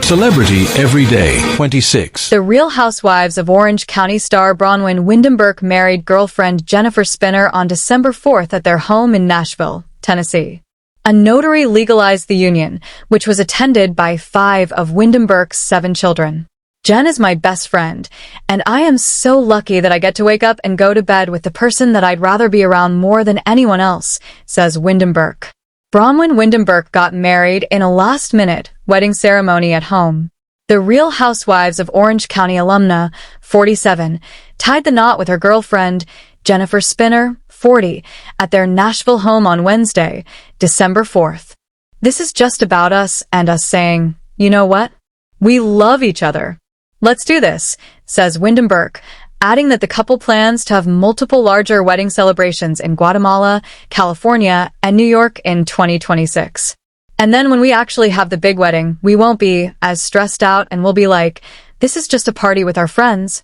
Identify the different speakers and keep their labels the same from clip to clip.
Speaker 1: Celebrity Every Day 26.
Speaker 2: The Real Housewives of Orange County star Bronwyn Windenburg married girlfriend Jennifer Spinner on December 4th at their home in Nashville, Tennessee. A notary legalized the union, which was attended by 5 of Windenburg's 7 children. Jen is my best friend, and I am so lucky that I get to wake up and go to bed with the person that I'd rather be around more than anyone else, says Windenburg. Bronwyn Windenburg got married in a last-minute wedding ceremony at home. The Real Housewives of Orange County alumna, 47, tied the knot with her girlfriend, Jennifer Spinner, 40, at their Nashville home on Wednesday, December 4th. This is just about us and us saying, you know what? We love each other. Let's do this, says Windenburg, adding that the couple plans to have multiple larger wedding celebrations in Guatemala, California, and New York in 2026. And then when we actually have the big wedding, we won't be as stressed out and we'll be like, this is just a party with our friends.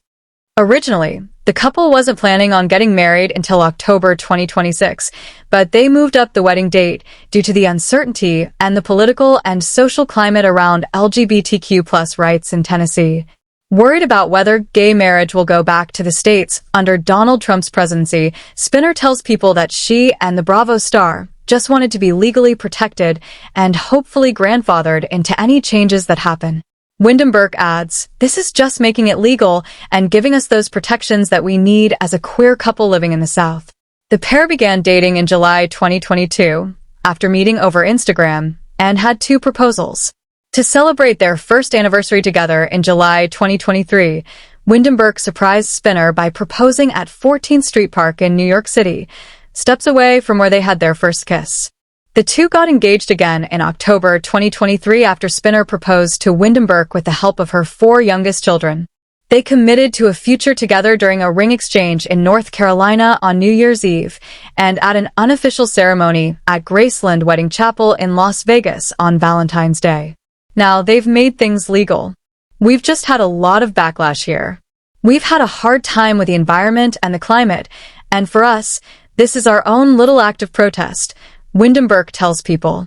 Speaker 2: Originally, the couple wasn't planning on getting married until October 2026, but they moved up the wedding date due to the uncertainty and the political and social climate around LGBTQ+ rights in Tennessee. Worried about whether gay marriage will go back to the States under Donald Trump's presidency, Spinner tells people that she and the Bravo star just wanted to be legally protected and hopefully grandfathered into any changes that happen. Windenburg adds, this is just making it legal and giving us those protections that we need as a queer couple living in the South. The pair began dating in July 2022 after meeting over Instagram and had 2 proposals. To celebrate their first anniversary together in July 2023, Windenburg surprised Spinner by proposing at 14th Street Park in New York City, steps away from where they had their first kiss. The two got engaged again in October 2023 after Spinner proposed to Windenburg with the help of her 4 youngest children. They committed to a future together during a ring exchange in North Carolina on New Year's Eve and at an unofficial ceremony at Graceland Wedding Chapel in Las Vegas on Valentine's Day. Now, they've made things legal. We've just had a lot of backlash here. We've had a hard time with the environment and the climate, and for us, this is our own little act of protest, Windenburg tells people.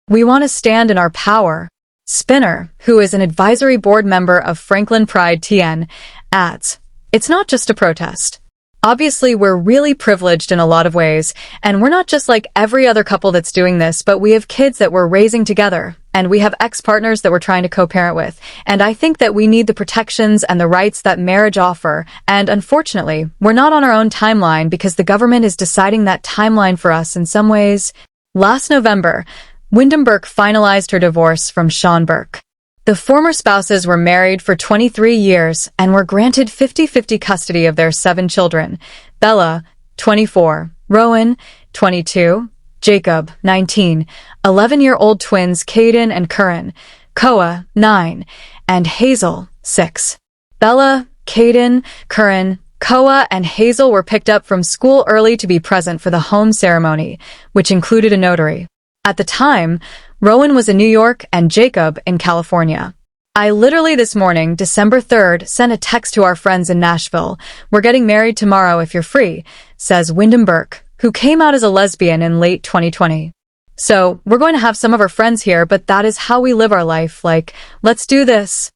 Speaker 2: We want to stand in our power. Spinner, who is an advisory board member of Franklin Pride TN, adds, it's not just a protest. Obviously, we're really privileged in a lot of ways, and we're not just like every other couple that's doing this, but we have kids that we're raising together, and we have ex-partners that we're trying to co-parent with, and I think that we need the protections and the rights that marriage offer, and unfortunately, we're not on our own timeline because the government is deciding that timeline for us in some ways. Last November, Windenburg finalized her divorce from Sean Burke. The former spouses were married for 23 years and were granted 50-50 custody of their 7 children, Bella, 24, Rowan, 22, Jacob, 19, 11-year-old twins Caden and Curran, Koa, 9, and Hazel, 6. Bella, Caden, Curran, Koa, and Hazel were picked up from school early to be present for the home ceremony, which included a notary. At the time, Rowan was in New York and Jacob in California. I literally this morning, December 3rd, sent a text to our friends in Nashville. We're getting married tomorrow if you're free, says Windenburg, who came out as a lesbian in late 2020. So, we're going to have some of our friends here, but that is how we live our life, like, let's do this.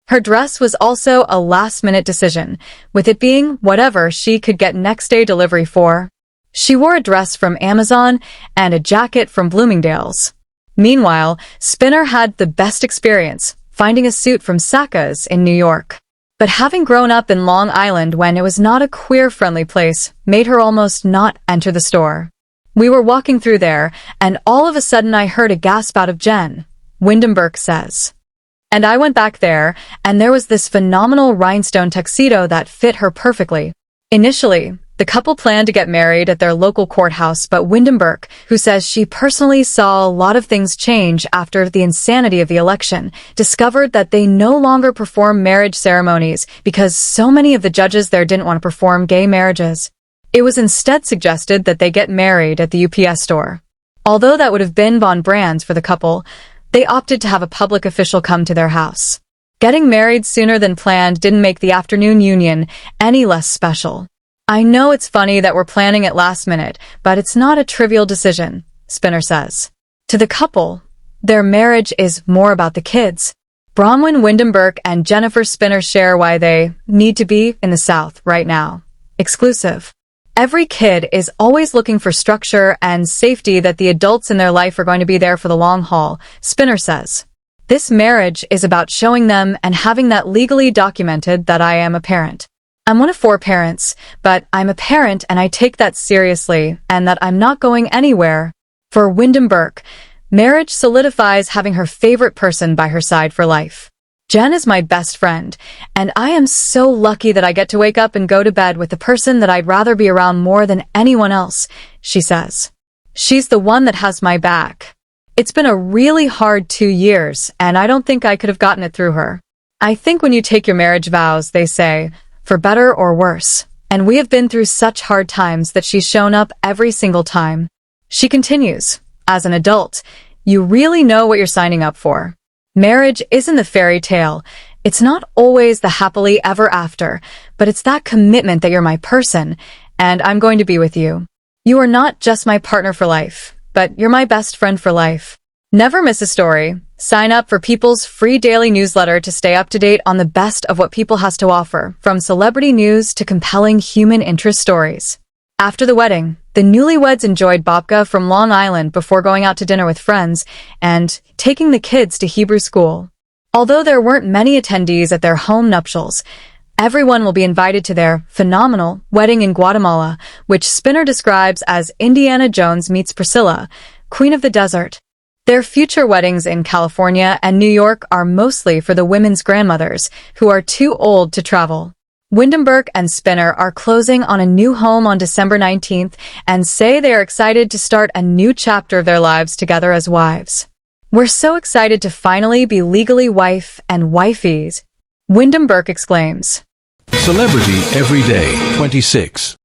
Speaker 2: Her dress was also a last-minute decision, with it being whatever she could get next-day delivery for. She wore a dress from Amazon and a jacket from Bloomingdale's. Meanwhile, Spinner had the best experience, finding a suit from Saka's in New York. But having grown up in Long Island when it was not a queer-friendly place made her almost not enter the store. We were walking through there, and all of a sudden I heard a gasp out of Jen, Windenburg says. And I went back there, and there was this phenomenal rhinestone tuxedo that fit her perfectly. Initially, the couple planned to get married at their local courthouse, but Windenburg, who says she personally saw a lot of things change after the insanity of the election, discovered that they no longer perform marriage ceremonies because so many of the judges there didn't want to perform gay marriages. It was instead suggested that they get married at the UPS store. Although that would have been Von Brands for the couple, they opted to have a public official come to their house. Getting married sooner than planned didn't make the afternoon union any less special. I know it's funny that we're planning it last minute, but it's not a trivial decision, Spinner says. To the couple, Their marriage is more about the kids. Bronwyn Windenburg and Jennifer Spinner share why they need to be in the South right now. Exclusive. Every kid is always looking for structure and safety, that the adults in their life are going to be there for the long haul, Spinner says. This marriage is about showing them and having that legally documented that I am a parent. I'm one of 4 parents, but I'm a parent and I take that seriously and that I'm not going anywhere. For Windenburg, marriage solidifies having her favorite person by her side for life. Jen is my best friend, and I am so lucky that I get to wake up and go to bed with the person that I'd rather be around more than anyone else, she says. She's the one that has my back. It's been a really hard 2 years, and I don't think I could have gotten it through her. I think when you take your marriage vows, they say, for better or worse, and we have been through such hard times that she's shown up every single time. She continues, as an adult, you really know what you're signing up for. Marriage isn't the fairy tale. It's not always the happily ever after, but it's that commitment that you're my person, and I'm going to be with you. You are not just my partner for life, but you're my best friend for life. Never miss a story. Sign up for People's free daily newsletter to stay up to date on the best of what People has to offer, from celebrity news to compelling human interest stories. After the wedding, the newlyweds enjoyed babka from Long Island before going out to dinner with friends and taking the kids to Hebrew school. Although there weren't many attendees at their home nuptials, everyone will be invited to their phenomenal wedding in Guatemala, which Spinner describes as Indiana Jones meets Priscilla, Queen of the Desert. Their future weddings in California and New York are mostly for the women's grandmothers, who are too old to travel. Windenburg and Spinner are closing on a new home on December 19th and say they are excited to start a new chapter of their lives together as wives. We're so excited to finally be legally wife and wifeys, Windenburg exclaims.
Speaker 1: Celebrity Every Day 26.